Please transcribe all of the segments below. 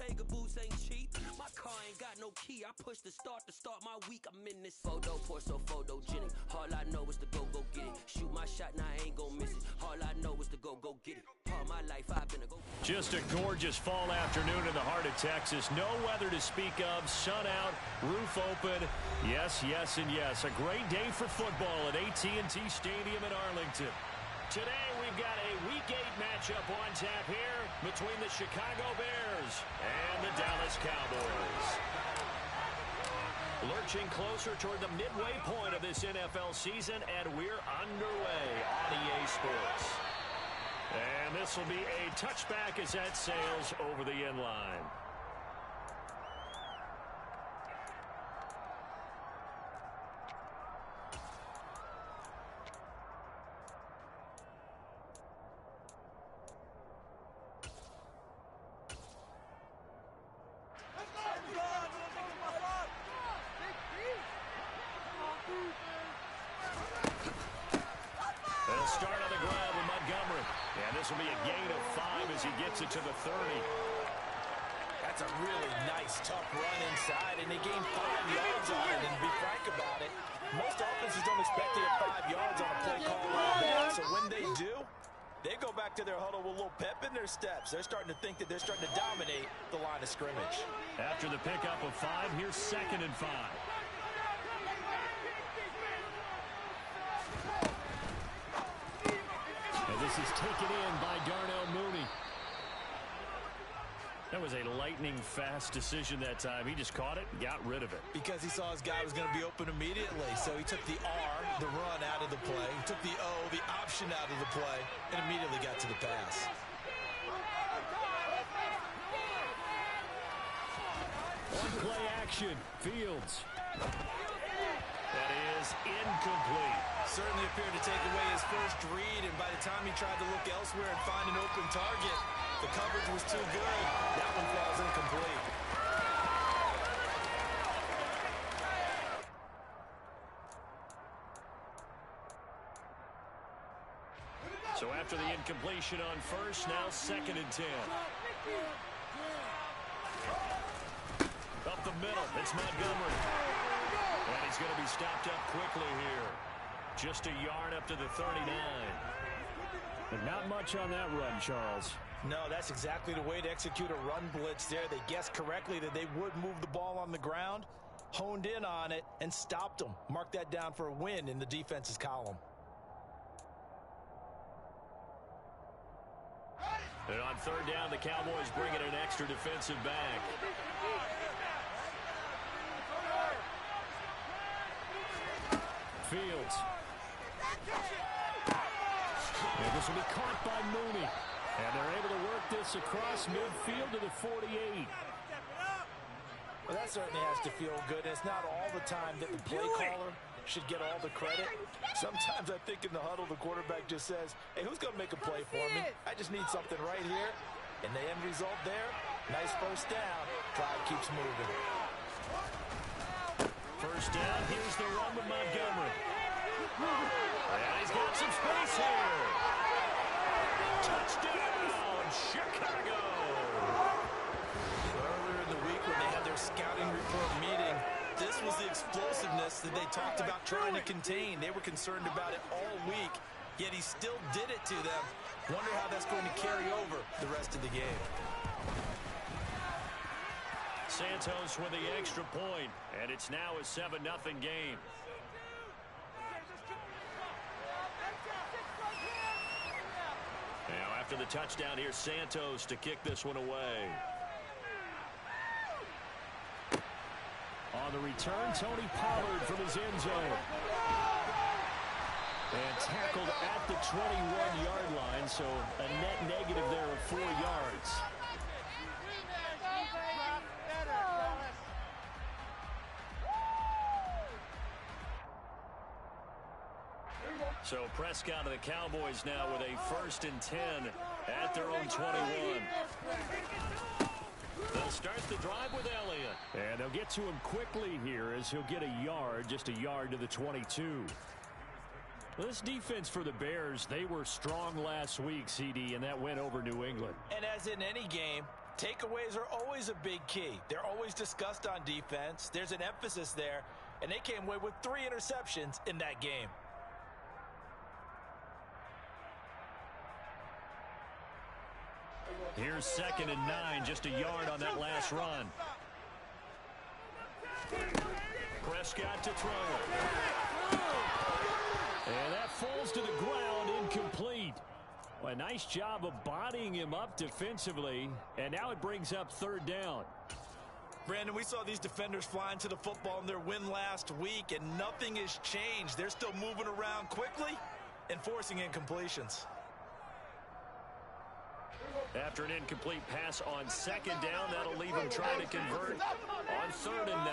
Bottega boots ain't cheap. My car ain't got no key. I push the start to start my week. I'm in this photo, pour so photogenic. All I know is to go get it. Shoot my shot, now I ain't gon' miss it. All I know is to go get it. All my life I've been a go. Just a gorgeous fall afternoon in the heart of Texas. No weather to speak of. Sun out, roof open. Yes, yes, and yes. A great day for football at AT&T Stadium in Arlington. Today we've got a Week 8 matchup on tap here between the Chicago Bears and the Dallas Cowboys. Lurching closer toward the midway point of this NFL season, and we're underway on EA Sports. And this will be a touchback as that sails over the end line. They'll start on the ground with Montgomery. And this will be a gain of 5 as he gets it to the 30. That's a really nice, tough run inside, and they gained 5 yards on it. And to be frank about it, most offenses don't expect to get 5 yards on a play call like that. So when they do, they go back to their huddle with a little pep in their steps. They're starting to think that they're starting to dominate the line of scrimmage. After the pickup of 5, here's 2nd and 5. And this is taken in by Darnell Mooney. That was a lightning-fast decision that time. He just caught it and got rid of it. Because he saw his guy was going to be open immediately. So he took the R, the run, out of the play. He took the O, the option, out of the play, and immediately got to the pass. On play action, Fields. That is incomplete. Certainly appeared to take away his first read, and by the time he tried to look elsewhere and find an open target, the coverage was too good. That one falls incomplete. So after the incompletion on first, now 2nd and 10. Up the middle, it's Montgomery. And he's going to be stopped up quickly here. Just a yard up to the 39. But not much on that run, Charles. No, that's exactly the way to execute a run blitz there. They guessed correctly that they would move the ball on the ground, honed in on it, and stopped them. Mark that down for a win in the defense's column. And on 3rd down, the Cowboys bring in an extra defensive back. Fields. And this will be caught by Mooney. And they're able to work this across midfield to the 48. Well, that certainly has to feel good. And it's not all the time that the play caller should get all the credit. Sometimes I think in the huddle, the quarterback just says, hey, who's going to make a play for me? I just need something right here. And the end result there, nice first down. Drive keeps moving. First down, here's the run with Montgomery. And he's got some space here. Touchdown, Chicago. Earlier in the week when they had their scouting report meeting, this was the explosiveness that they talked about trying to contain. They were concerned about it all week, yet he still did it to them. Wonder how that's going to carry over the rest of the game. Santos with the extra point, and it's now a 7-0 game. Now after the touchdown, here's Santos to kick this one away. On the return, Tony Pollard from his end zone. And tackled at the 21-yard line, so a net negative there of 4 yards. So Prescott and the Cowboys now with a 1st and 10 at their own 21. They'll start the drive with Elliott. And they'll get to him quickly here as he'll get a yard, just a yard to the 22. Well, this defense for the Bears, they were strong last week, CD, and that went over New England. And as in any game, Takeaways are always a big key. They're always discussed on defense. There's an emphasis there, and they came away with 3 interceptions in that game. Here's 2nd and 9, just a yard on that last run. Prescott to throw it. And that falls to the ground, incomplete. Well, a nice job of bodying him up defensively, and now it brings up 3rd down. Brandon, we saw these defenders flying to the football in their win last week, and nothing has changed. They're still moving around quickly and forcing incompletions. After an incomplete pass on 2nd down, that'll leave him trying to convert on 3rd and 9.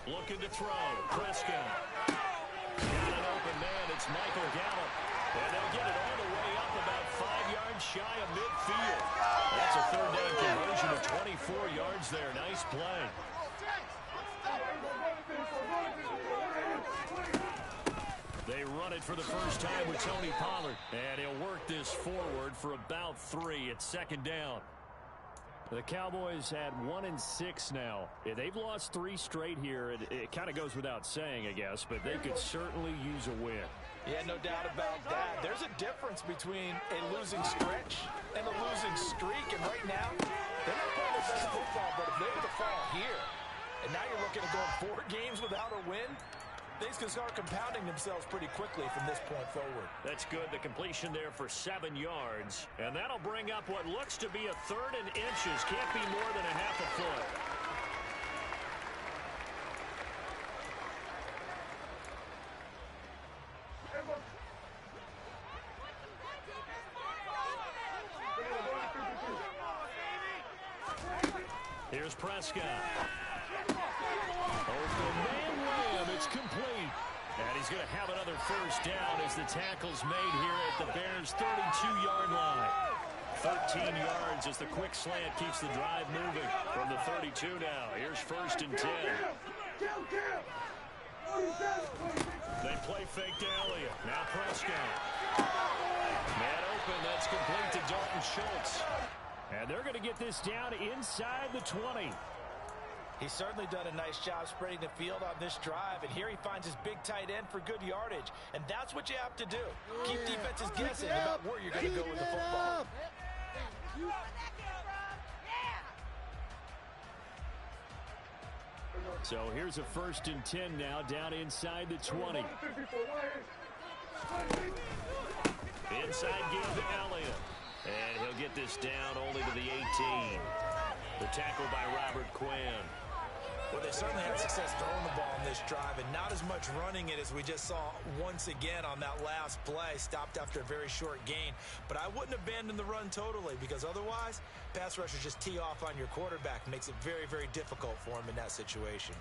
Looking to throw. Prescott. Got an open man. It's Michael Gallup. And they'll get it all the way up about 5 yards shy of midfield. That's a 3rd down conversion of 24 yards there. Nice play. They run it for the first time with Tony Pollard. And he'll work this forward for about 3 at 2nd down. The Cowboys at 1-6 now. They've lost 3 straight here. It kind of goes without saying, I guess, but they could certainly use a win. Yeah, no doubt about that. There's a difference between a losing stretch and a losing streak. And right now, they're not playing their best football, but if they were to fall here, and now you're looking at going 4 games without a win, things can start compounding themselves pretty quickly from this point forward. That's good. The completion there for 7 yards. And that'll bring up what looks to be a 3rd and inches. Can't be more than a half a foot. Here's Prescott. Open man wham. It's complete. And he's going to have another 1st down as the tackle's made here at the Bears' 32-yard line. 13 yards as the quick slant keeps the drive moving from the 32 now. Here's 1st and 10. They play fake to Elliott. Now Prescott. Man open. That's complete to Dalton Schultz. And they're going to get this down inside the 20. He's certainly done a nice job spreading the field on this drive, and here he finds his big tight end for good yardage. And that's what you have to do. Keep defenses guessing about where you're going to go with the football. So here's a 1st and 10 now, down inside the 20. Inside give to Elliott. And he'll get this down only to the 18. The tackle by Robert Quinn. Well, they certainly had success throwing the ball on this drive and not as much running it as we just saw once again on that last play. Stopped after a very short gain. But I wouldn't abandon the run totally, because otherwise, pass rushers just tee off on your quarterback. Makes it very, very difficult for him in that situation.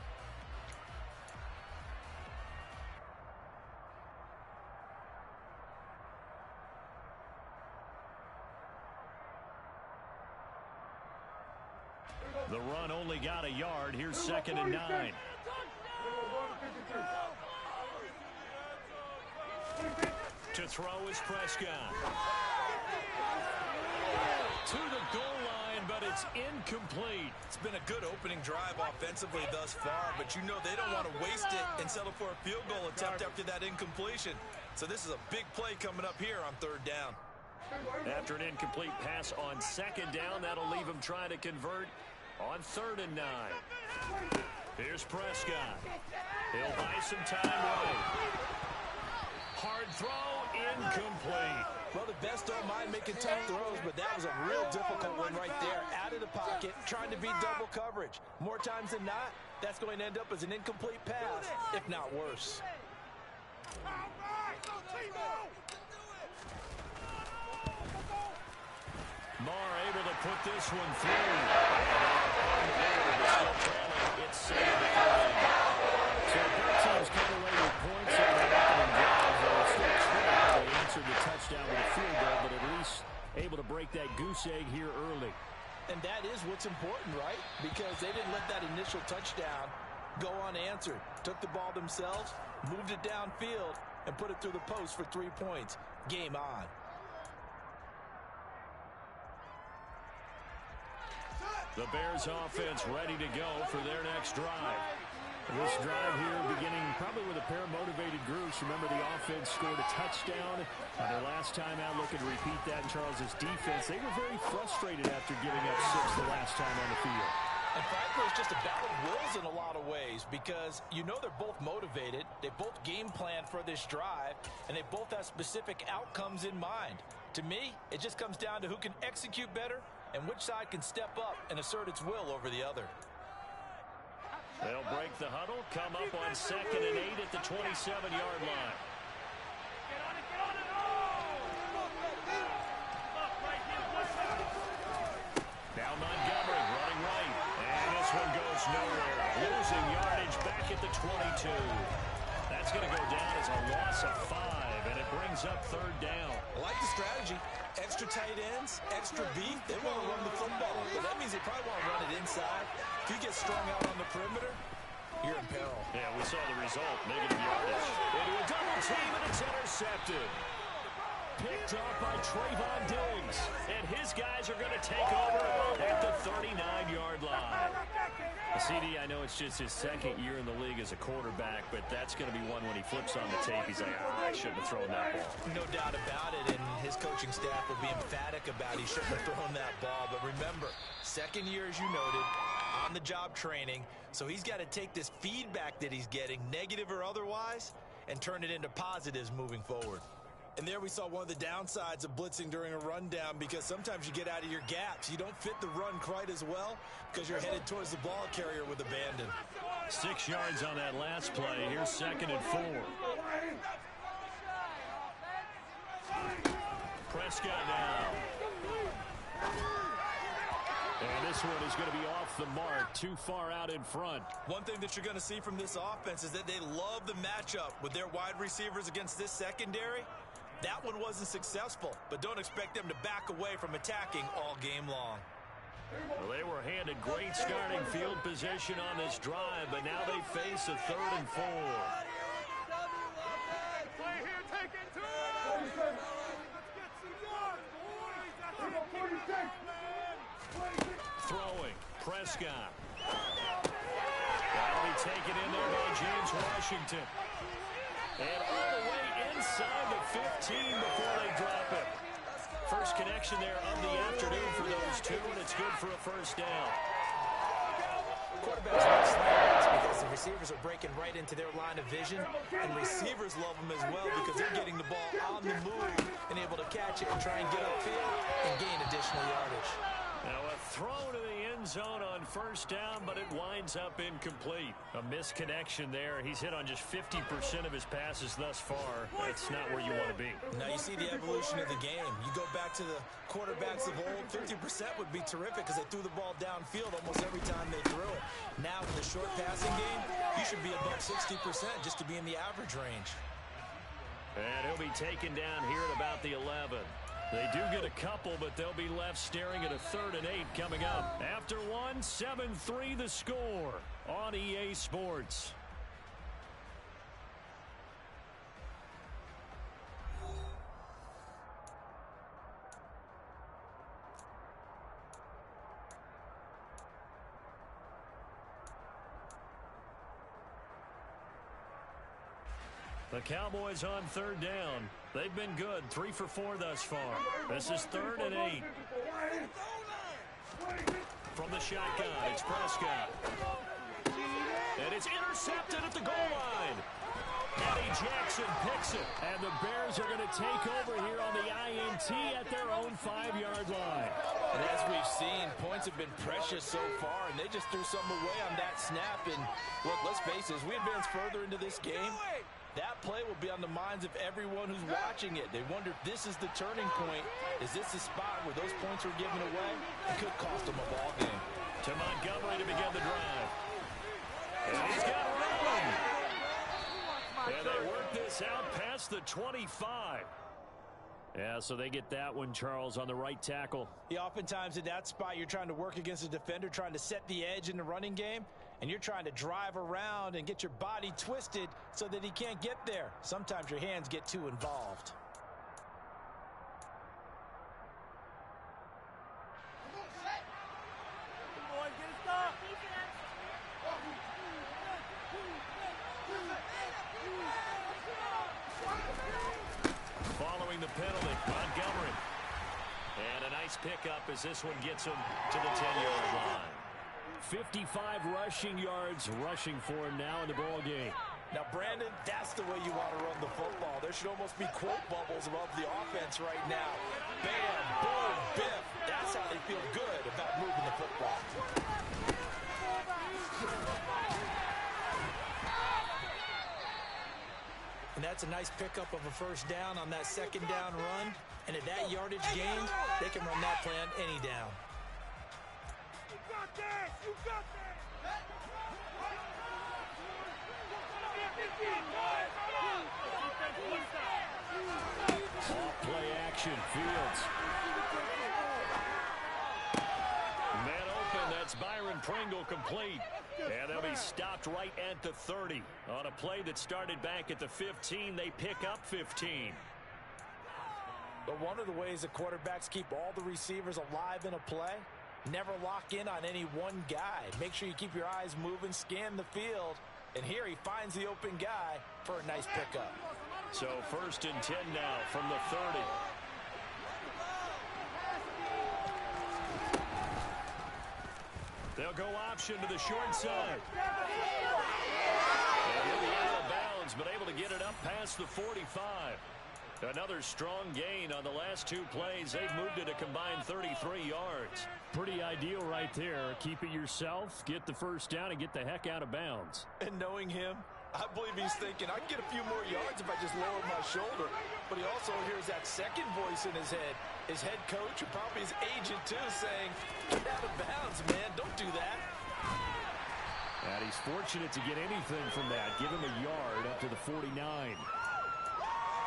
The run only got a yard. Here's 2nd and 9. To throw is Prescott. To the goal line, but it's incomplete. It's been a good opening drive offensively thus far, but you know they don't want to waste it and settle for a field goal attempt after that incompletion. So this is a big play coming up here on 3rd down. After an incomplete pass on 2nd down, that'll leave him trying to convert on 3rd and 9. Here's Prescott. He'll buy some time right. Hard throw, incomplete. Well, the best don't mind making tough throws, but that was a real difficult one right there. Out of the pocket, trying to beat double coverage. More times than not, that's going to end up as an incomplete pass, if not worse. Marr able to put this one through. It's 7-3. So both teams come away with points on their opening drives. They're still trying to answer the touchdown with a field goal, but at least able to break that goose egg here early. And that is what's important, right? Because they didn't let that initial touchdown go unanswered. Took the ball themselves, moved it downfield, and put it through the post for 3 points. Game on. The Bears offense ready to go for their next drive. This drive here beginning probably with a pair of motivated groups. Remember, the offense scored a touchdown their last time out. Looking to repeat that in Charles's defense. They were very frustrated after giving up 6 the last time on the field. And frankly, it's just a battle of wills in a lot of ways because you know they're both motivated. They both game plan for this drive, and they both have specific outcomes in mind. To me, it just comes down to who can execute better and which side can step up and assert its will over the other. They'll break the huddle, come up on 2nd and 8 at the 27-yard line. Now Montgomery running right. And this one goes nowhere. Losing yardage back at the 22. That's going to go down as a loss of 5, and it brings up 3rd down. I like the strategy. Extra tight ends, extra beef. They want to run the football, but that means they probably want to run it inside. If you get strung out on the perimeter, you're in peril. Yeah, we saw the result. Negative yardage. Into a double team, and it's intercepted. Picked off by Trayvon Diggs. And his guys are going to take over at the 39-yard line. CD, I know it's just his 2nd year in the league as a quarterback, but that's going to be one when he flips on the tape. He's like, I shouldn't have thrown that ball. No doubt about it, and his coaching staff will be emphatic about he shouldn't have thrown that ball. But remember, 2nd year, as you noted, on-the-job training, so he's got to take this feedback that he's getting, negative or otherwise, and turn it into positives moving forward. And there we saw one of the downsides of blitzing during a rundown because sometimes you get out of your gaps. You don't fit the run quite as well because you're headed towards the ball carrier with abandon. 6 yards on that last play. Here's 2nd and 4. Prescott now. And this one is going to be off the mark, too far out in front. One thing that you're going to see from this offense is that they love the matchup with their wide receivers against this secondary. That one wasn't successful, but don't expect them to back away from attacking all game long. Well, they were handed great starting field position on this drive, but now they face a 3rd and 4. Throwing, Prescott. That'll be taken in there by James Washington. And all the way inside the 15 before they drop it. First connection there of the afternoon for those two, and it's good for a 1st down. Quarterbacks like slants because the receivers are breaking right into their line of vision, and receivers love them as well because they're getting the ball on the move and able to catch it and try and get upfield and gain additional yardage. Now a throw to the end zone on 1st down, but it winds up incomplete. A misconnection there. He's hit on just 50% of his passes thus far. That's not where you want to be. Now you see the evolution of the game. You go back to the quarterbacks of old, 50% would be terrific because they threw the ball downfield almost every time they threw it. Now with the short passing game, you should be above 60% just to be in the average range. And he'll be taken down here at about the 11. They do get a couple, but they'll be left staring at a 3rd and 8 coming up. After one, 7-3 the score on EA Sports. The Cowboys on 3rd down. They've been good, 3 for 4 thus far. This is 3rd and 8. From the shotgun, it's Prescott. And it's intercepted at the goal line. Eddie Jackson picks it. And the Bears are going to take over here on the INT at their own 5-yard line. And as we've seen, points have been precious so far, and they just threw something away on that snap. And look, let's face it, as we advance further into this game, that play will be on the minds of everyone who's watching it. They wonder if this is the turning point. Is this the spot where those points are given away? It could cost them a ball game. To Montgomery to begin the drive. And he's got room. And they work this out past the 25. Yeah, so they get that one, Charles, on the right tackle. Yeah, oftentimes in that spot, you're trying to work against a defender, trying to set the edge in the running game, and you're trying to drive around and get your body twisted so that he can't get there. Sometimes your hands get too involved. nice pickup as this one gets him to the 10-yard line. 55 rushing yards rushing for him now in the ball game. Now, Brandon, that's the way you want to run the football. There should almost be quote bubbles above the offense right now. Bam, boom, biff. That's how they feel good about moving the football. And that's a nice pickup of a first down on that second down run. And at that yardage gain, they can run that plan any down. You got this! You got this! Off play action, Fields. Man open, that's Byron Pringle complete. And they'll be stopped right at the 30. On a play that started back at the 15, they pick up 15. But one of the ways that quarterbacks keep all the receivers alive in a play, never lock in on any one guy. Make sure you keep your eyes moving, scan the field. And here he finds the open guy for a nice pickup. So 1st and 10 now from the 30. They'll go option to the short side. And he'll be out of bounds, but able to get it up past the 45. Another strong gain on the last 2 plays. They've moved it a combined 33 yards. Pretty ideal right there. Keep it yourself, get the first down, and get the heck out of bounds. And knowing him, I believe he's thinking, I can get a few more yards if I just lower my shoulder. But he also hears that second voice in his head. His head coach, and probably his agent too, saying, get out of bounds, man. Don't do that. And he's fortunate to get anything from that. Give him a yard up to the 49.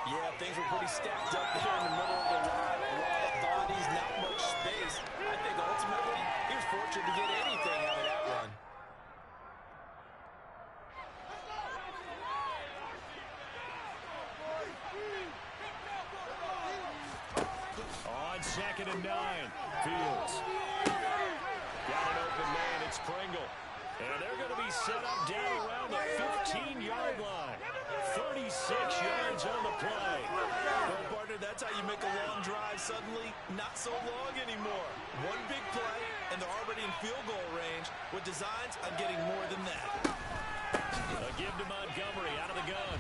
Yeah, things were pretty stacked up there in the middle of the line. A lot of bodies, not much space. I think ultimately he was fortunate to get anything out of that run. On 2nd and 9, Fields. Got an open man, it's Pringle. And they're going to be set up down around the 15-yard line. 36 yards on the play. Well, partner, that's how you make a long drive suddenly not so long anymore. One big play, and they're already in field goal range with designs on getting more than that. A give to Montgomery out of the gun.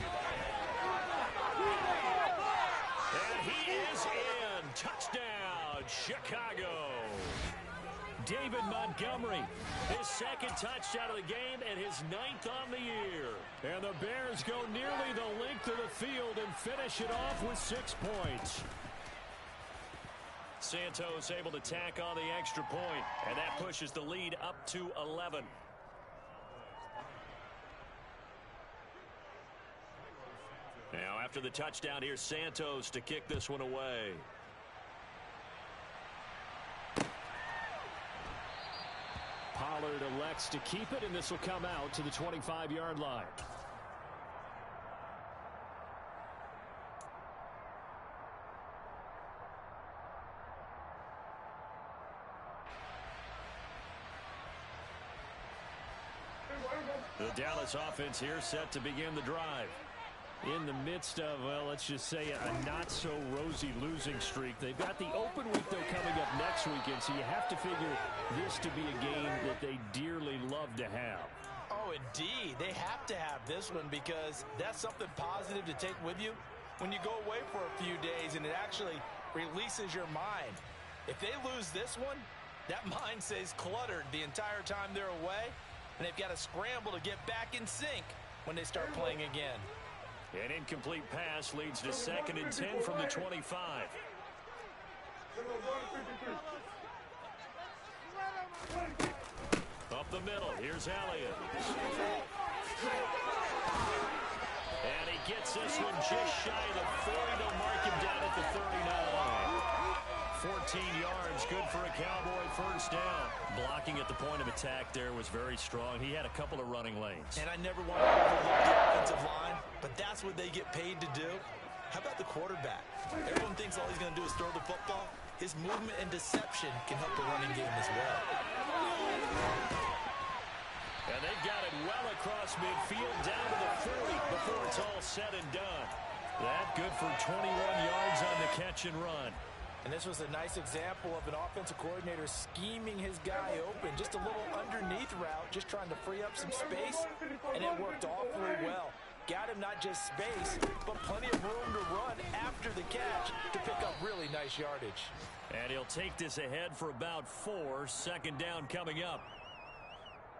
And he is in. Touchdown, Chicago. David Montgomery, his 2nd touchdown of the game and his 9th on the year. And the Bears go nearly the length of the field and finish it off with 6 points. Santos able to tack on the extra point, and that pushes the lead up to 11. Now after the touchdown, here's Santos to kick this one away. Pollard elects to keep it, and this will come out to the 25-yard line. The Dallas offense here set to begin the drive. In the midst of, well, let's just say a not-so-rosy losing streak. They've got the open week, though, coming up next weekend, so you have to figure this to be a game that they dearly love to have. Oh, indeed. They have to have this one because that's something positive to take with you when you go away for a few days, and it actually releases your mind. If they lose this one, that mind stays cluttered the entire time they're away, and they've got to scramble to get back in sync when they start playing again. An incomplete pass leads to 2nd and 10 from the 25. Up the middle, here's Elliott. And he gets this one just shy of the 40. They'll mark him down at the 39. 14 yards, good for a Cowboy first down. Blocking at the point of attack there was very strong. He had a couple of running lanes. And I never want to overlook the offensive line, but that's what they get paid to do. How about the quarterback? Everyone thinks all he's going to do is throw the football. His movement and deception can help the running game as well. And they've got it well across midfield down to the 40 before it's all said and done. That good for 21 yards on the catch and run. And this was a nice example of an offensive coordinator scheming his guy open. Just a little underneath route, just trying to free up some space, and it worked awfully well. Got him not just space, but plenty of room to run after the catch to pick up really nice yardage. And he'll take this ahead for about 4. Second down coming up.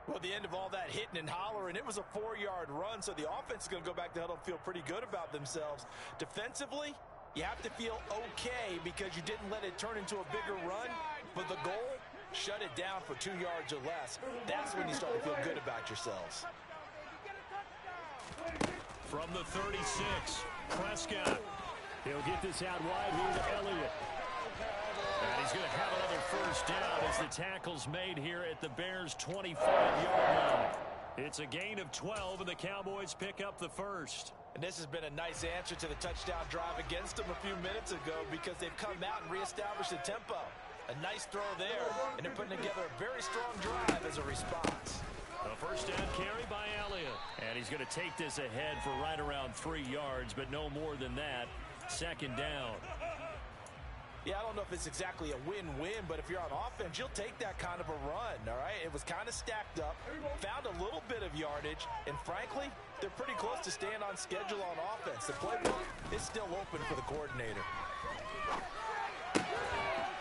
Well, the end of all that hitting and hollering, it was a 4-yard run, so the offense is going to go back to the huddle and feel pretty good about themselves. Defensively, you have to feel okay because you didn't let it turn into a bigger run, but the goal, shut it down for 2 yards or less. That's when you start to feel good about yourselves. From the 36, Prescott. He'll get this out wide here to Elliott. And he's going to have another first down as the tackle's made here at the Bears' 25-yard line. It's a gain of 12, and the Cowboys pick up the first. And this has been a nice answer to the touchdown drive against them a few minutes ago because they've come out and reestablished the tempo. A nice throw there, and they're putting together a very strong drive as a response. A first down carry by Elliott. And he's going to take this ahead for right around 3 yards, but no more than that. Second down. Yeah, I don't know if it's exactly a win-win, but if you're on offense, you'll take that kind of a run, all right? It was kind of stacked up, found a little bit of yardage, and frankly, they're pretty close to staying on schedule on offense. The playbook is still open for the coordinator.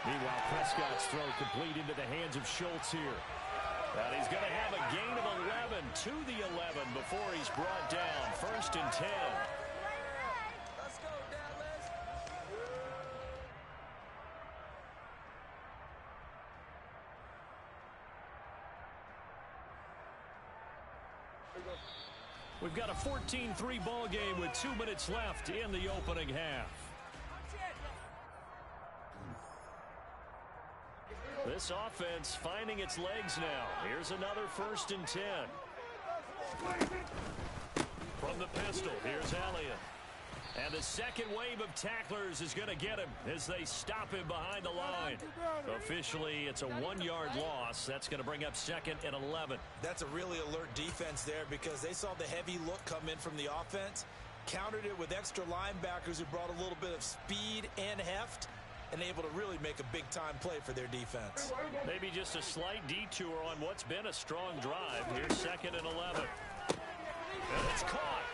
Meanwhile, Prescott's throw complete into the hands of Schultz here. And he's going to have a gain of 11 to the 11 before he's brought down. First and 10. We've got a 14-3 ball game with 2 minutes left in the opening half. This offense finding its legs now. Here's another first and 10. From the pistol, here's Elliott. And the second wave of tacklers is going to get him as they stop him behind the line. Officially, it's a 1-yard loss. That's going to bring up second and 11. That's a really alert defense there because they saw the heavy look come in from the offense, countered it with extra linebackers who brought a little bit of speed and heft, and able to really make a big-time play for their defense. Maybe just a slight detour on what's been a strong drive. Here's second and 11. And it's caught.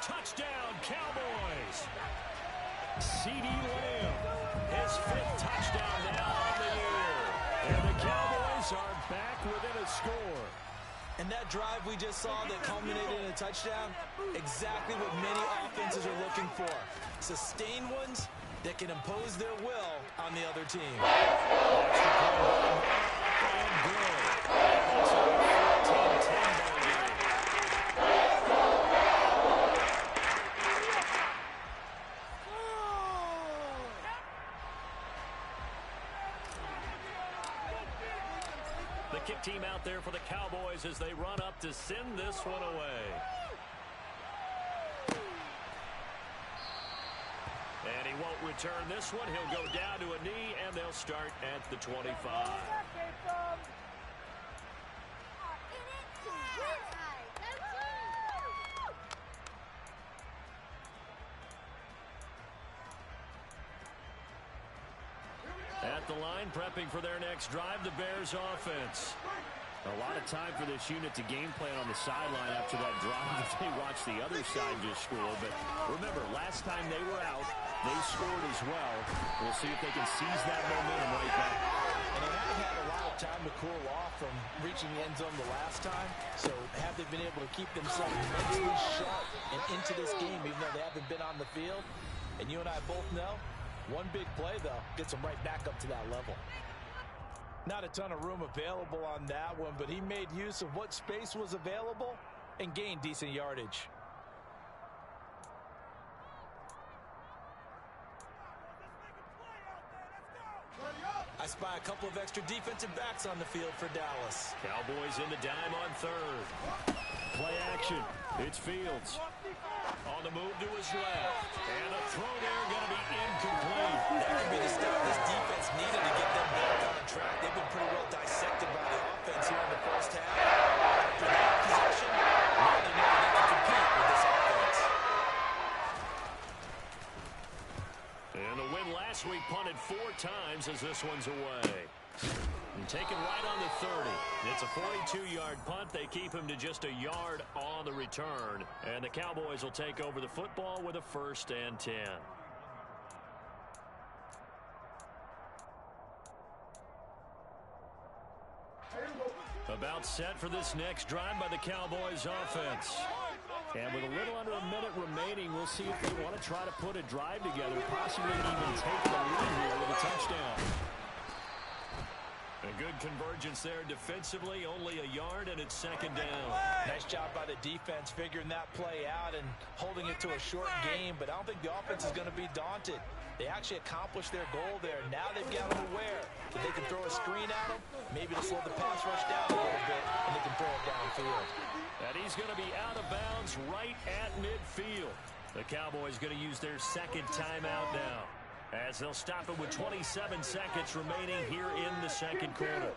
Touchdown, Cowboys. C.D. Lamb, his 5th touchdown now on the year. And the Cowboys are back within a score. And that drive we just saw that culminated in a touchdown, exactly what many offenses are looking for. Sustained ones that can impose their will on the other team. And good. It's a 14-10 ball game. The kick team out there for the Cowboys as they run up to send this one away. And he won't return this one. He'll go down to a knee, and they'll start at the 25. At the line, prepping for their next drive, the Bears offense. A lot of time for this unit to game plan on the sideline after that drive. They watched the other side just score. But remember, last time they were out, they scored as well. We'll see if they can seize that momentum right back. And they haven't had a lot of time to cool off from reaching the end zone the last time. So have they been able to keep themselves mentally sharp and into this game, even though they haven't been on the field? And you and I both know, one big play, though, gets them right back up to that level. Not a ton of room available on that one, but he made use of what space was available and gained decent yardage. I spy a couple of extra defensive backs on the field for Dallas. Cowboys in the dime on third. Play action. It's Fields. On the move to his left. And a throw there going to be incomplete. That could be the stop this defense needed to get them back on track. They've been pretty well dissected by the offense here in the first half. After that possession, now they know they can compete with this offense. And the win last week punted 4 themselves as this one's away. And taken right on the 30. It's a 42-yard punt. They keep him to just a yard on the return. And the Cowboys will take over the football with a 1st and 10. About set for this next drive by the Cowboys offense. And with a little under a minute remaining, we'll see if they want to try to put a drive together, possibly even take the lead here with a touchdown. A good convergence there defensively, only a yard, and it's 2nd down. Nice job by the defense figuring that play out and holding it to a short game, but I don't think the offense is going to be daunted. They actually accomplished their goal there. Now they've got them aware that they can throw a screen at them, maybe to slow the pass rush down a little bit, and they can throw it downfield. And he's going to be out of bounds right at midfield. The Cowboys going to use their 2nd timeout now, as they'll stop it with 27 seconds remaining here in the 2nd quarter.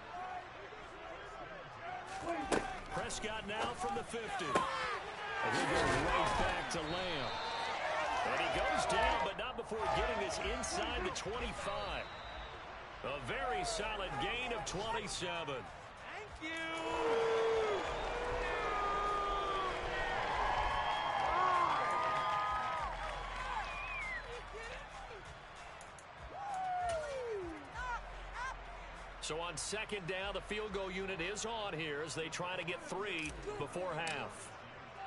Prescott now from the 50. And he goes right back to Lamb. And he goes down, but not before getting this inside the 25. A very solid gain of 27. Thank you. So on 2nd down, the field goal unit is on here as they try to get 3 before half.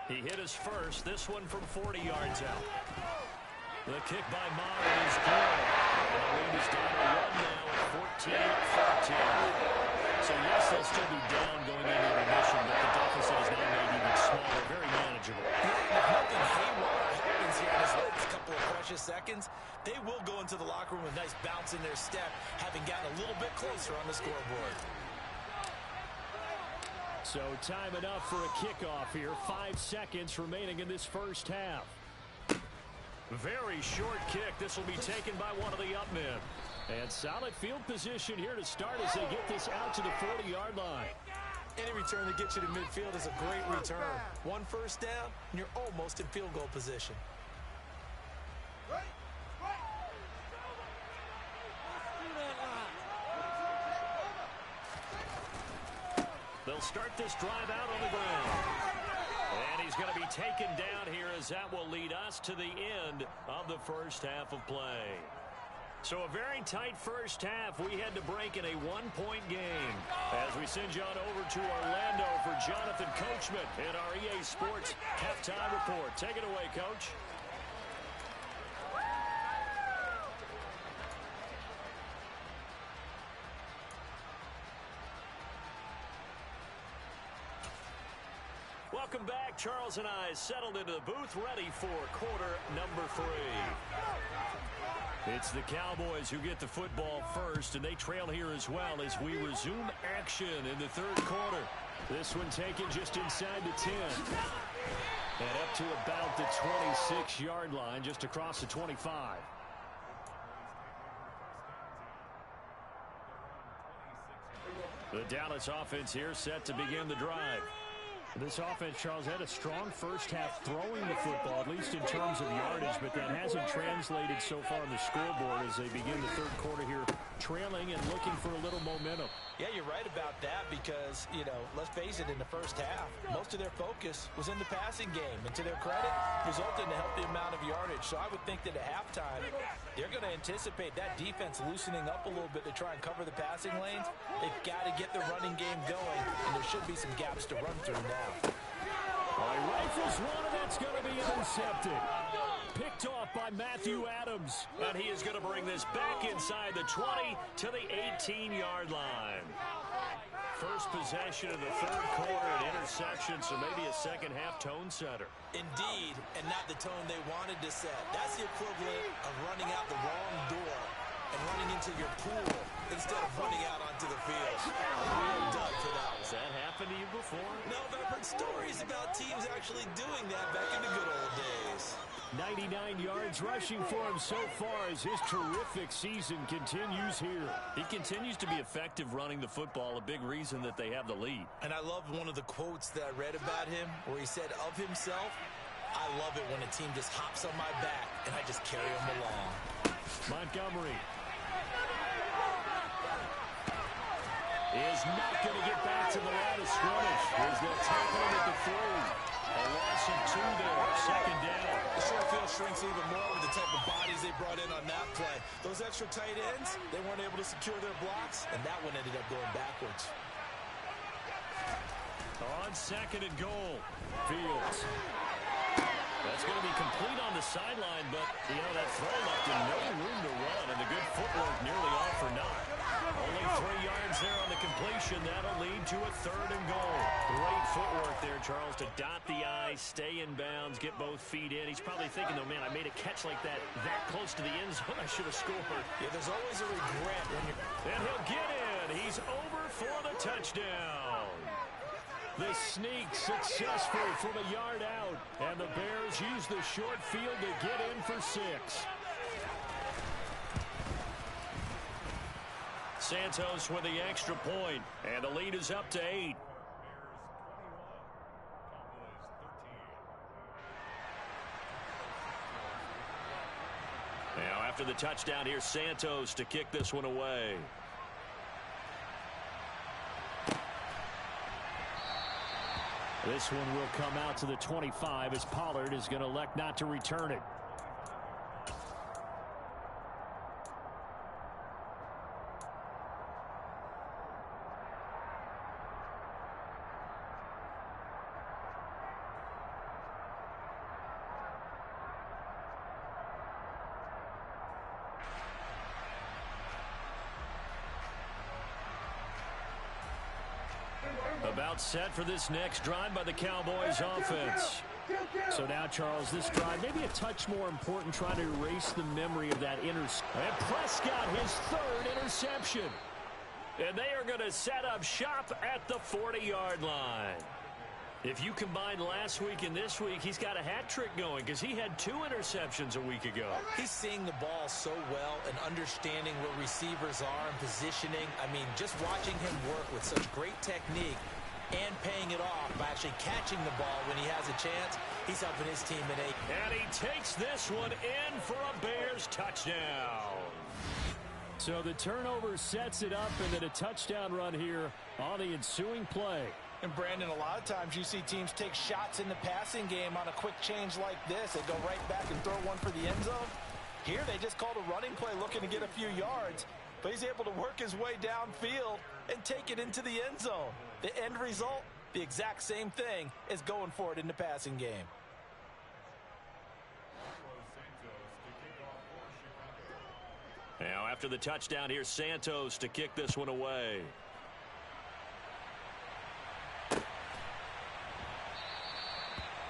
He hit his first, this one from 40 yards out. The kick by Martin is good. And the lead is down to 1 now at 14-13. So yes, they'll still be down going into intermission, but the deficit is now made even smaller, very manageable. If nothing haywire happens here in this last couple of precious seconds, they will go into the locker room with a nice bounce in their step, having gotten a little bit closer on the scoreboard. So time enough for a kickoff here. 5 seconds remaining in this first half. Very short kick. This will be taken by one of the up men. And solid field position here to start as they get this out to the 40-yard line. Any return that gets you to midfield is a great return. 1 first down, and you're almost in field goal position. They'll start this drive out on the ground. And he's going to be taken down here as that will lead us to the end of the first half of play. So a very tight first half. We had to break in a 1-point game as we send you on over to Orlando for Jonathan Coachman in our EA Sports Halftime Report. Take it away, Coach. Welcome back. Charles and I settled into the booth, ready for quarter number 3. It's the Cowboys who get the football first, and they trail here as well as we resume action in the 3rd quarter. This one taken just inside the 10. And up to about the 26-yard line, just across the 25. The Dallas offense here set to begin the drive. This offense, Charles, had a strong first half throwing the football, at least in terms of yardage, but that hasn't translated so far on the scoreboard as they begin the 3rd quarter here, trailing and looking for a little momentum. Yeah, you're right about that because, you know, let's face it, in the first half, most of their focus was in the passing game. And to their credit, resulted in a healthy amount of yardage. So I would think that at halftime, they're going to anticipate that defense loosening up a little bit to try and cover the passing lanes. They've got to get the running game going, and there should be some gaps to run through now. Well, he rifles one, and that's going to be intercepted. Picked off by Matthew Adams. And he is going to bring this back inside the 20 to the 18-yard line. First possession of the 3rd quarter, an interception, so maybe a second half tone setter. Indeed, and not the tone they wanted to set. That's the equivalent of running out the wrong door and running into your pool instead of running out onto the field. Real dud for that one. Has that happened to you before? No, but I've heard stories about teams actually doing that back in the good old days. 99 yards rushing for him so far as his terrific season continues here. He continues to be effective running the football, a big reason that they have the lead. And I love one of the quotes that I read about him where he said of himself, "I love it when a team just hops on my back and I just carry them along." Montgomery. is not going to get back to the line of scrimmage. As they'll tackle him at the 3. A loss of 2 there. Second down. The short field shrinks even more with the type of bodies they brought in on that play. Those extra tight ends, they weren't able to secure their blocks, and that one ended up going backwards. On second and goal, Fields. That's going to be complete on the sideline, but, that throw left him no room to run, and the good footwork nearly all for naught. Only 3 yards there on the completion. That'll lead to a 3rd and goal. Great footwork there, Charles, to dot the I, stay in bounds, get both feet in. He's probably thinking, though, man, I made a catch like that close to the end zone. I should have scored. Yeah, there's always a regret when you're... And he'll get in. He's over for the touchdown. The sneak successful from a yard out. And the Bears use the short field to get in for 6. Santos with the extra point, and the lead is up to 8. Now after the touchdown, here's Santos to kick this one away. This one will come out to the 25 as Pollard is going to elect not to return it. About set for this next drive by the Cowboys offense. So now, Charles, this drive maybe a touch more important, trying to erase the memory of that interception. And Prescott, his 3rd interception. And they are going to set up shop at the 40-yard line. If you combine last week and this week, he's got a hat trick going because he had 2 interceptions a week ago. He's seeing the ball so well and understanding where receivers are and positioning. I mean, just watching him work with such great technique and paying it off by actually catching the ball when he has a chance, he's helping his team in 8. And he takes this one in for a Bears touchdown. So the turnover sets it up, and then a touchdown run here on the ensuing play. And Brandon, a lot of times you see teams take shots in the passing game on a quick change like this. They go right back and throw one for the end zone. Here they just called a running play looking to get a few yards, but he's able to work his way downfield and take it into the end zone. The end result, the exact same thing as going for it in the passing game. Now after the touchdown, here's Santos to kick this one away.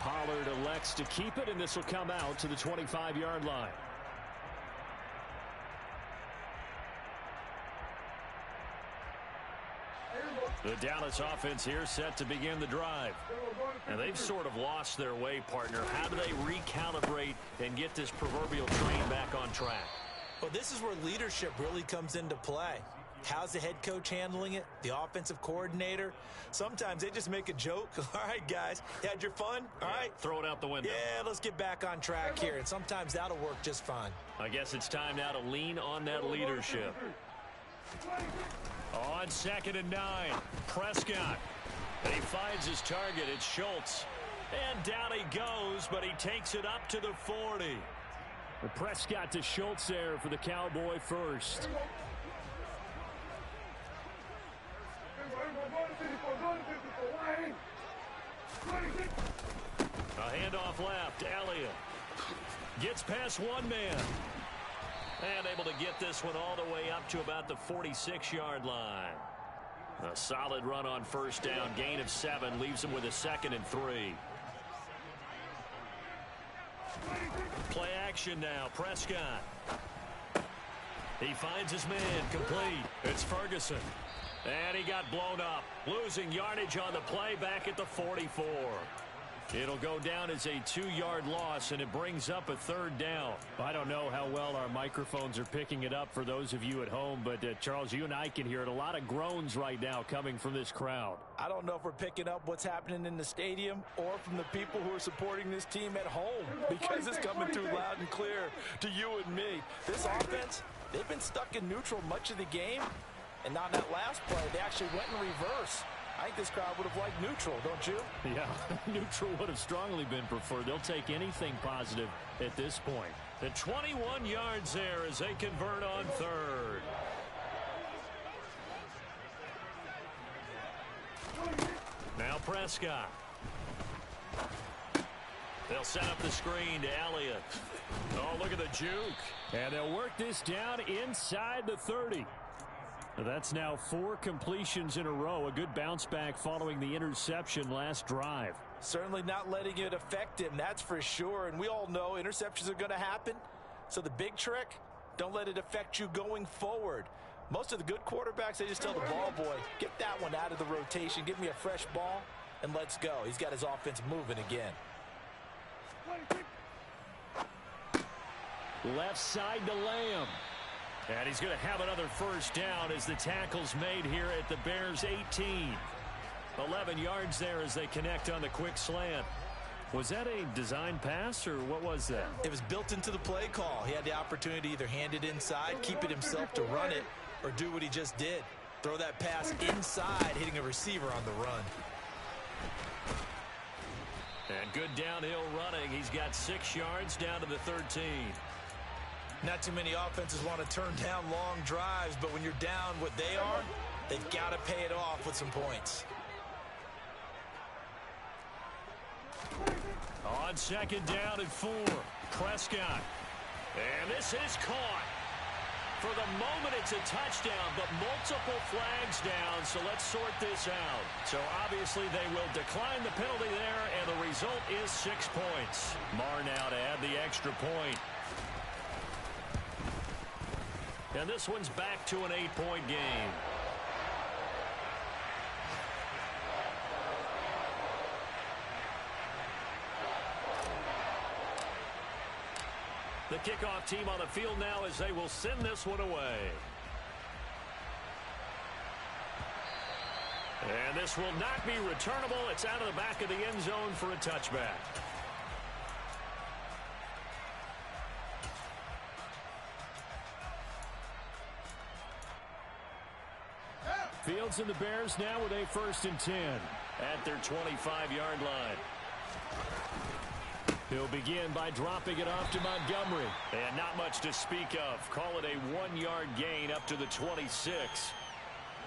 Pollard elects to keep it, and this will come out to the 25-yard line. The Dallas offense here set to begin the drive. And they've sort of lost their way, partner. How do they recalibrate and get this proverbial train back on track? Well, this is where leadership really comes into play. How's the head coach handling it? The offensive coordinator? Sometimes they just make a joke. All right, guys, you had your fun? All right. Throw it out the window. Yeah, let's get back on track here. And sometimes that'll work just fine. I guess it's time now to lean on that leadership. On 2nd and 9, Prescott. And he finds his target. It's Schultz. And down he goes, but he takes it up to the 40. And Prescott to Schultz there for the Cowboy first. A handoff left. Elliott gets past one man. And able to get this one all the way up to about the 46-yard line. A solid run on first down. Gain of 7 leaves him with a 2nd and 3. Play action now. Prescott. He finds his man. Complete. It's Ferguson. And he got blown up. Losing yardage on the play back at the 44. It'll go down as a 2-yard loss, and it brings up a 3rd down. I don't know how well our microphones are picking it up for those of you at home, but Charles, you and I can hear it. A lot of groans right now coming from this crowd. I don't know if we're picking up what's happening in the stadium or from the people who are supporting this team at home, because it's coming through loud and clear to you and me. This offense, they've been stuck in neutral much of the game. And on that last play, they actually went in reverse. I think this crowd would have liked neutral, don't you? Yeah, neutral would have strongly been preferred. They'll take anything positive at this point. The 21 yards there as they convert on third. Now Prescott. They'll set up the screen to Elliott. Oh, look at the juke. And they'll work this down inside the 30. That's now 4 completions in a row. A good bounce back following the interception last drive. Certainly not letting it affect him, that's for sure. And we all know interceptions are going to happen. So the big trick, don't let it affect you going forward. Most of the good quarterbacks, they just tell the ball boy, get that one out of the rotation, give me a fresh ball, and let's go. He's got his offense moving again. Left side to Lamb. And he's going to have another first down as the tackle's made here at the Bears' 18. 11 yards there as they connect on the quick slant. Was that a design pass, or what was that? It was built into the play call. He had the opportunity to either hand it inside, keep it himself to run it, or do what he just did. Throw that pass inside, hitting a receiver on the run. And good downhill running. He's got 6 yards down to the 13. Not too many offenses want to turn down long drives, but when you're down what they are, they've got to pay it off with some points. On second down and 4, Prescott. And this is caught. For the moment, it's a touchdown, but multiple flags down, so let's sort this out. So obviously they will decline the penalty there, and the result is 6 points. Marr now to add the extra point. And this one's back to an 8-point game. The kickoff team on the field now as they will send this one away. And this will not be returnable. It's out of the back of the end zone for a touchback. Fields and the Bears now with a 1st and 10 at their 25-yard line. He'll begin by dropping it off to Montgomery. And not much to speak of. Call it a 1-yard gain up to the 26.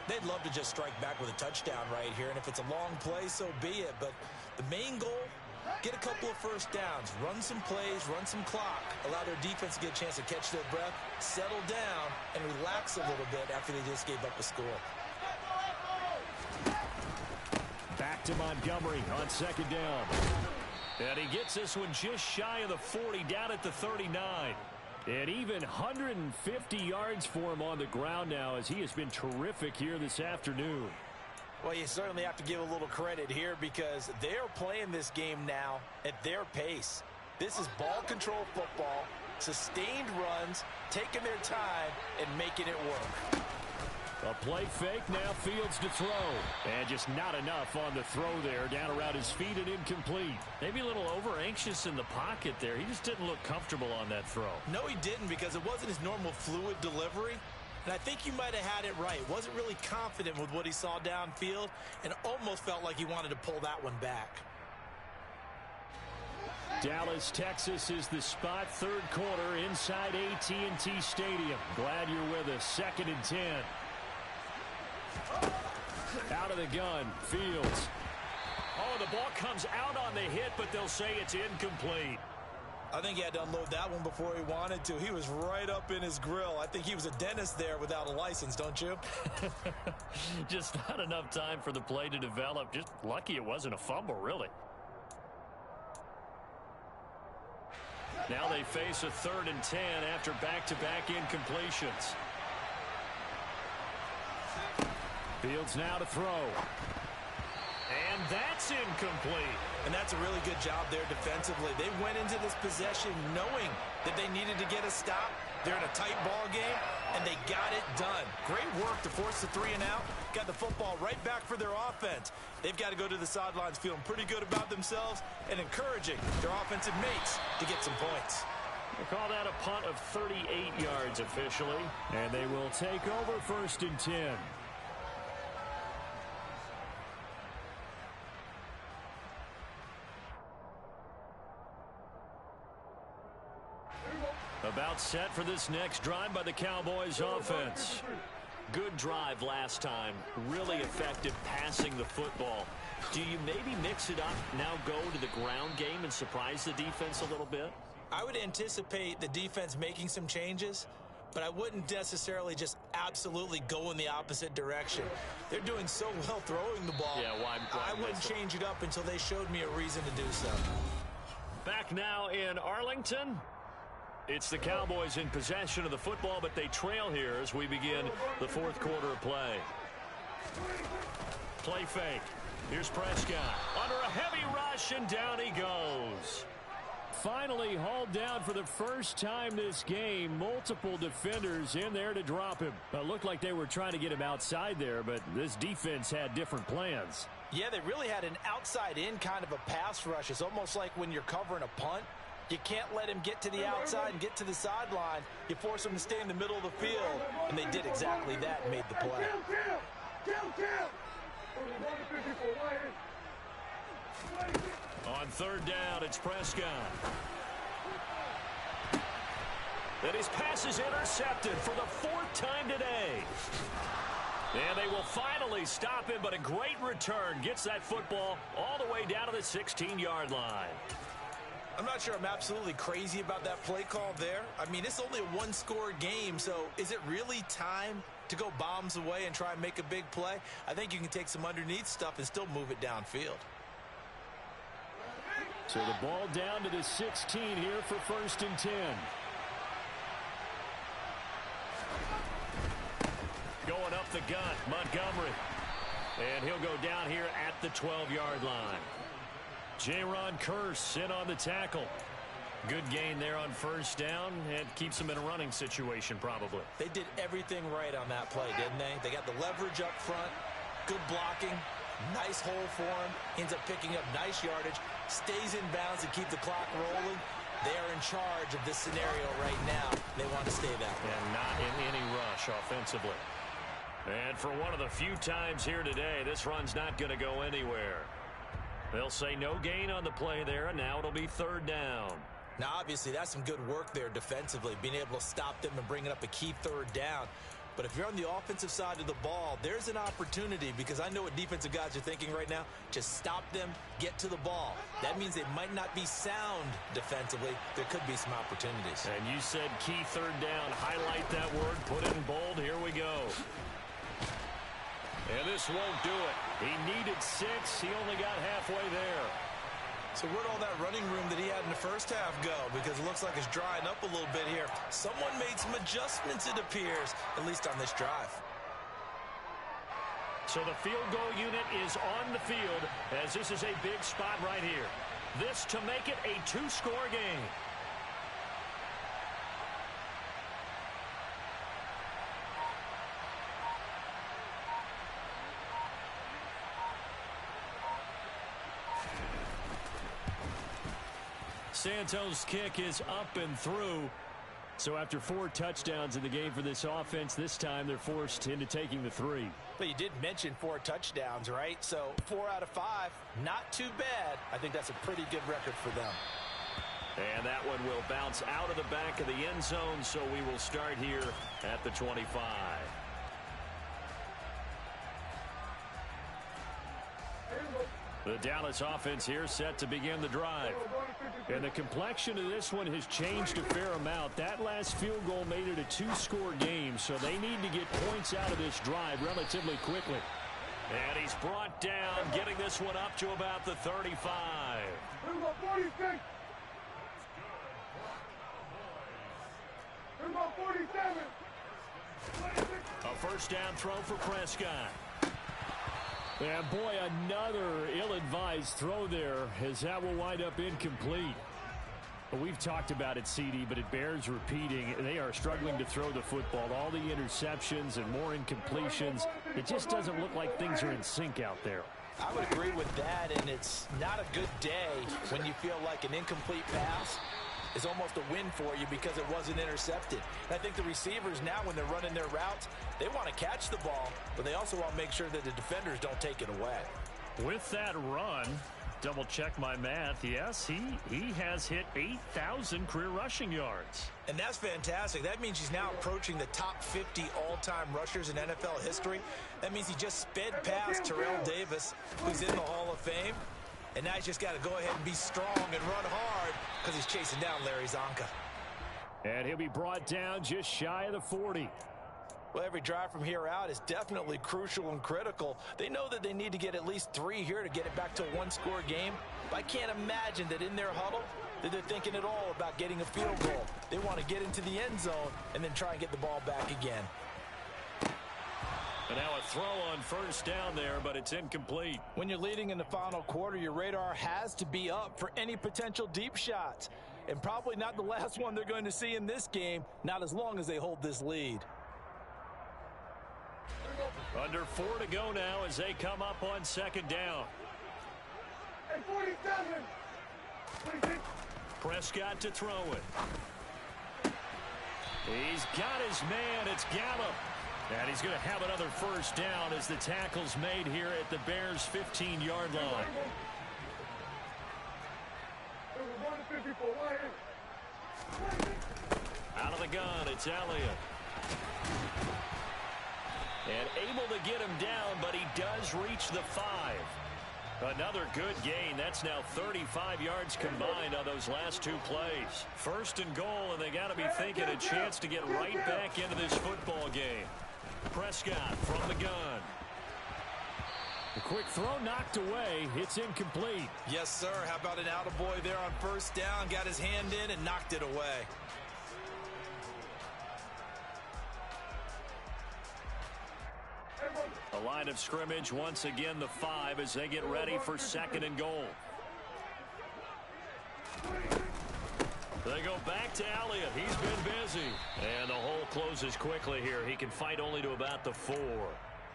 They'd love to just strike back with a touchdown right here, and if it's a long play, so be it. But the main goal, get a couple of first downs, run some plays, run some clock, allow their defense to get a chance to catch their breath, settle down, and relax a little bit after they just gave up a score. Back to Montgomery on second down. And he gets this one just shy of the 40, down at the 39. And even 150 yards for him on the ground now, as he has been terrific here this afternoon. Well, you certainly have to give a little credit here because they are playing this game now at their pace. This is ball control football, sustained runs, taking their time, and making it work. A play fake, now Fields to throw. And just not enough on the throw there, down around his feet and incomplete. Maybe a little over-anxious in the pocket there. He just didn't look comfortable on that throw. No, he didn't, because it wasn't his normal fluid delivery. And I think you might have had it right. Wasn't really confident with what he saw downfield and almost felt like he wanted to pull that one back. Dallas, Texas is the spot. 3rd quarter inside AT&T Stadium. Glad you're with us. 2nd and 10. Out of the gun, Fields. Oh, the ball comes out on the hit, but they'll say it's incomplete. I think he had to unload that one before he wanted to. He was right up in his grill. I think he was a dentist there without a license, don't you? Just not enough time for the play to develop. Just lucky it wasn't a fumble, really. Now they face a 3rd and 10 after back-to-back incompletions. Fields now to throw. And that's incomplete. And that's a really good job there defensively. They went into this possession knowing that they needed to get a stop. They're in a tight ball game, and they got it done. Great work to force the 3 and out. Got the football right back for their offense. They've got to go to the sidelines feeling pretty good about themselves and encouraging their offensive mates to get some points. They call that a punt of 38 yards officially. And they will take over 1st and 10. About set for this next drive by the Cowboys offense. Good drive last time. Really effective passing the football. Do you maybe mix it up, now go to the ground game and surprise the defense a little bit? I would anticipate the defense making some changes, but I wouldn't necessarily just absolutely go in the opposite direction. They're doing so well throwing the ball. Yeah, I wouldn't change it up until they showed me a reason to do so. Back now in Arlington. It's the Cowboys in possession of the football, but they trail here as we begin the 4th quarter of play. Play fake. Here's Prescott. Under a heavy rush, and down he goes. Finally hauled down for the first time this game. Multiple defenders in there to drop him. It looked like they were trying to get him outside there, but this defense had different plans. Yeah, they really had an outside-in kind of a pass rush. It's almost like when you're covering a punt. You can't let him get to the outside and get to the sideline. You force him to stay in the middle of the field, and they did exactly that and made the play. On 3rd down, it's Prescott. And his pass is intercepted for the 4th time today. And they will finally stop him, but a great return gets that football all the way down to the 16-yard line. I'm not sure I'm absolutely crazy about that play call there. I mean, it's only a one-score game, so is it really time to go bombs away and try and make a big play? I think you can take some underneath stuff and still move it downfield. So the ball down to the 16 here for 1st and 10. Going up the gut, Montgomery. And he'll go down here at the 12-yard line. Jaron Kearse in on the tackle. Good gain there on 1st down, and keeps them in a running situation probably. They did everything right on that play, didn't they? They got the leverage up front, good blocking, nice hole for him, ends up picking up nice yardage, stays in bounds to keep the clock rolling. They are in charge of this scenario right now. They want to stay that way. And not in any rush offensively. And for one of the few times here today, this run's not going to go anywhere. They'll say no gain on the play there, and now it'll be 3rd down. Now, obviously, that's some good work there defensively, being able to stop them and bringing up a key 3rd down. But if you're on the offensive side of the ball, there's an opportunity, because I know what defensive guys are thinking right now. Just stop them, get to the ball. That means they might not be sound defensively. There could be some opportunities. And you said key 3rd down. Highlight that word, put it in bold. Here we go. And this won't do it. He needed 6. He only got halfway there. So where'd all that running room that he had in the first half go? Because it looks like it's drying up a little bit here. Someone made some adjustments, it appears, at least on this drive. So the field goal unit is on the field, as this is a big spot right here. This to make it a 2-score game. Santos' kick is up and through. So after 4 touchdowns in the game for this offense, this time they're forced into taking the 3. But you did mention 4 touchdowns, right? So 4 out of 5, not too bad. I think that's a pretty good record for them. And that one will bounce out of the back of the end zone, so we will start here at the 25. The Dallas offense here set to begin the drive. And the complexion of this one has changed a fair amount. That last field goal made it a 2-score game, so they need to get points out of this drive relatively quickly. And he's brought down, getting this one up to about the 35. A 1st down throw for Prescott. And boy, another ill-advised throw there, as that will wind up incomplete. We've talked about it, CD, but it bears repeating. They are struggling to throw the football. All the interceptions and more incompletions. It just doesn't look like things are in sync out there. I would agree with that, and it's not a good day when you feel like an incomplete pass is almost a win for you because it wasn't intercepted. And I think the receivers now, when they're running their routes, they want to catch the ball, but they also want to make sure that the defenders don't take it away. With that run, double check my math, yes, he has hit 8,000 career rushing yards. And that's fantastic. That means he's now approaching the top 50 all-time rushers in NFL history. That means he just sped past Terrell Davis, who's in the Hall of Fame. And now he's just got to go ahead and be strong and run hard because he's chasing down Larry Zonka. And he'll be brought down just shy of the 40. Well, every drive from here out is definitely crucial and critical. They know that they need to get at least 3 here to get it back to a one-score game. But I can't imagine that in their huddle that they're thinking at all about getting a field goal. They want to get into the end zone and then try and get the ball back again. And now a throw on first down there, but it's incomplete. When you're leading in the final quarter, your radar has to be up for any potential deep shots. And probably not the last one they're going to see in this game, not as long as they hold this lead. Under 4 to go now as they come up on second down. Hey, 47. 26. Prescott to throw it. He's got his man. It's Gallup. And he's going to have another first down as the tackle's made here at the Bears' 15-yard line. Out of the gun, it's Elliott. And able to get him down, but he does reach the 5. Another good gain. That's now 35 yards combined on those last 2 plays. First and goal, and they got to be thinking a chance to get right back into this football game. Prescott from the gun. The quick throw knocked away. It's incomplete. Yes, sir. How about an attaboy there on first down? Got his hand in and knocked it away. A line of scrimmage, once again the 5 as they get ready for second and goal. They go back to Elliott. He's been busy. And the hole closes quickly here. He can fight only to about the 4.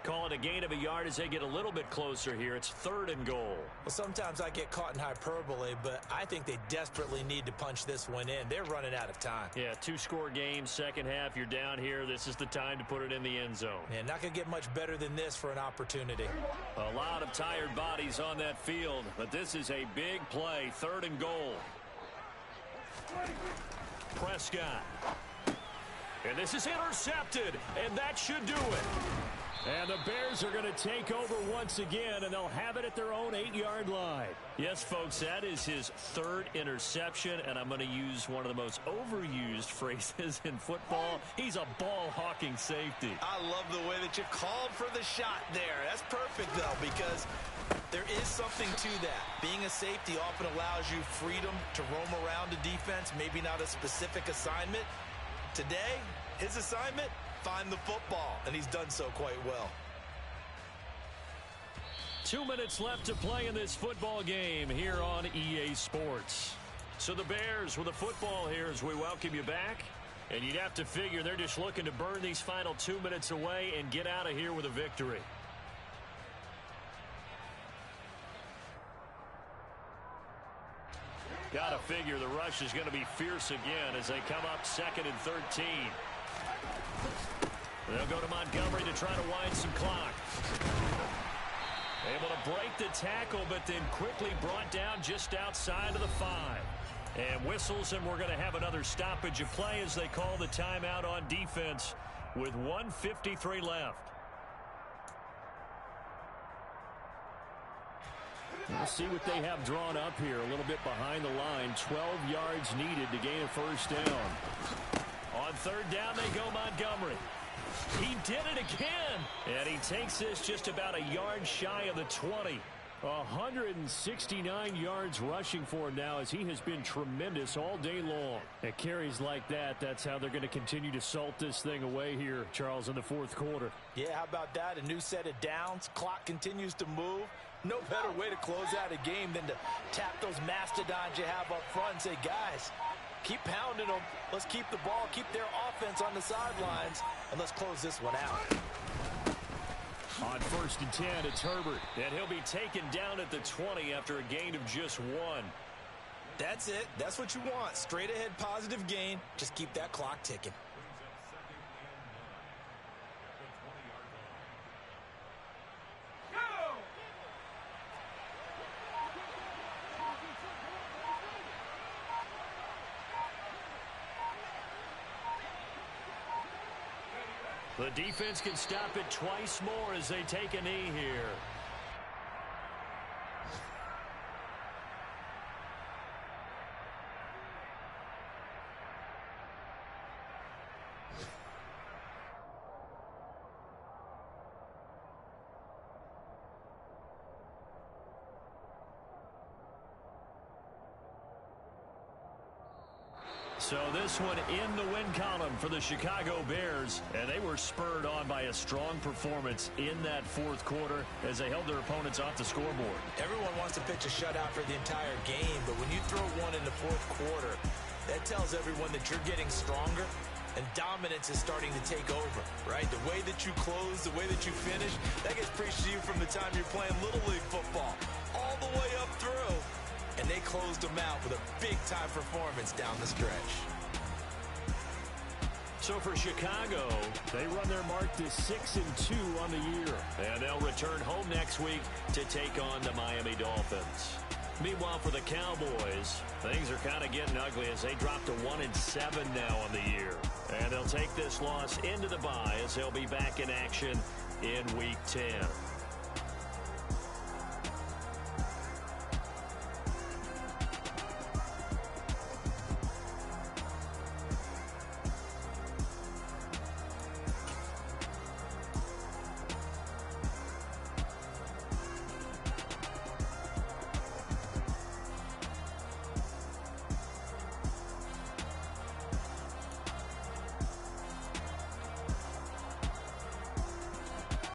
Call it a gain of a yard as they get a little bit closer here. It's third and goal. Well, sometimes I get caught in hyperbole, but I think they desperately need to punch this one in. They're running out of time. Yeah, 2-score game, second half. You're down here. This is the time to put it in the end zone. Yeah, not going to get much better than this for an opportunity. A lot of tired bodies on that field, but this is a big play. Third and goal. Prescott. And this is intercepted, and that should do it. And the Bears are going to take over once again, and they'll have it at their own 8-yard line. Yes, folks, that is his 3rd interception, and I'm going to use one of the most overused phrases in football. He's a ball-hawking safety. I love the way that you called for the shot there. That's perfect, though, because there is something to that. Being a safety often allows you freedom to roam around a defense, maybe not a specific assignment. Today, his assignment, find the football, and he's done so quite well. 2 minutes left to play in this football game here on EA Sports. So the Bears with the football here as we welcome you back. And you'd have to figure they're just looking to burn these final 2 minutes away and get out of here with a victory. Got to figure the rush is going to be fierce again as they come up 2nd and 13. They'll go to Montgomery to try to wind some clock. Able to break the tackle, but then quickly brought down just outside of the 5. And whistles, and we're going to have another stoppage of play as they call the timeout on defense with 1:53 left. We'll see what they have drawn up here. A little bit behind the line. 12 yards needed to gain a first down. On third down, they go Montgomery. He did it again. And he takes this just about a yard shy of the 20. 169 yards rushing for him now as he has been tremendous all day long. At carries like that, that's how they're going to continue to salt this thing away here, Charles, in the 4th quarter. Yeah, how about that? A new set of downs. Clock continues to move. No better way to close out a game than to tap those mastodons you have up front and say, guys, keep pounding them. Let's keep the ball, keep their offense on the sidelines, and let's close this one out. On 1st and 10, it's Herbert. And he'll be taken down at the 20 after a gain of just 1. That's it. That's what you want. Straight ahead positive gain. Just keep that clock ticking. The defense can stop it twice more as they take a knee here. So this one in the win column for the Chicago Bears, and they were spurred on by a strong performance in that fourth quarter as they held their opponents off the scoreboard. Everyone wants to pitch a shutout for the entire game, but when you throw one in the fourth quarter, that tells everyone that you're getting stronger and dominance is starting to take over, right? The way that you close, the way that you finish, that gets preached to you from the time you're playing Little League football all the way up through. And they closed them out with a big-time performance down the stretch. So for Chicago, they run their mark to 6-2 on the year. And they'll return home next week to take on the Miami Dolphins. Meanwhile, for the Cowboys, things are kind of getting ugly as they drop to 1-7 now on the year. And they'll take this loss into the bye as they'll be back in action in Week 10.